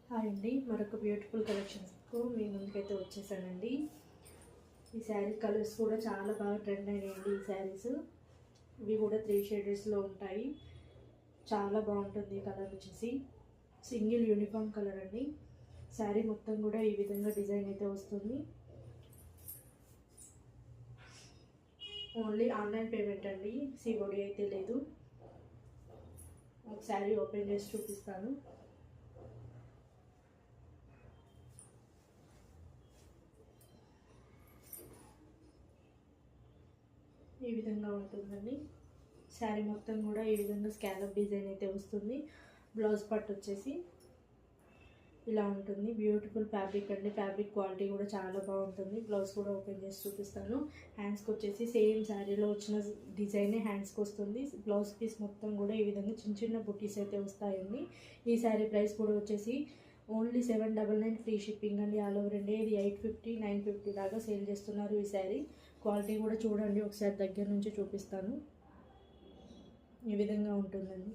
Hi అండి, మరొక beautiful కలెక్షన్స్తో మీ ముందుకైతే వచ్చేసానండి. ఈ శారీ కలర్స్ కూడా చాలా బాగా ట్రెండ్ అయినాయండి. ఈ శారీస్ ఇవి కూడా 3 షేడెస్లో ఉంటాయి. చాలా బాగుంటుంది. ఈ కలర్ వచ్చేసి సింగిల్ యూనిఫామ్ కలర్ అండి. శారీ మొత్తం కూడా ఈ విధంగా డిజైన్ అయితే వస్తుంది. ఓన్లీ ఆన్లైన్ పేమెంట్ అండి, సిఓడి అయితే లేదు. ఒక శారీ ఓపెన్ చేసి చూపిస్తాను. ఈ విధంగా ఉంటుందండి. శారీ మొత్తం కూడా ఈ విధంగా స్కాలప్ డిజైన్ అయితే వస్తుంది. బ్లౌజ్ పట్టు వచ్చేసి ఇలా ఉంటుంది. బ్యూటిఫుల్ ఫ్యాబ్రిక్ అండి. ఫ్యాబ్రిక్ క్వాలిటీ కూడా చాలా బాగుంటుంది. బ్లౌజ్ కూడా ఓపెన్ చేసి చూపిస్తాను. హ్యాండ్స్కి వచ్చేసి సేమ్ శారీలో వచ్చిన డిజైనే హ్యాండ్స్కి వస్తుంది. బ్లౌజ్ పీస్ మొత్తం కూడా ఈ విధంగా చిన్న చిన్న బుట్టీస్ అయితే వస్తాయండి. ఈ శారీ ప్రైస్ కూడా వచ్చేసి ఓన్లీ 799 ఫ్రీ షిప్పింగ్ అండి. All over India. ఇది 850 950 దాకా సేల్ చేస్తున్నారు. ఈ శారీ క్వాలిటీ కూడా చూడండి, ఒకసారి దగ్గర నుంచి చూపిస్తాను. ఈ విధంగా ఉంటుందండి.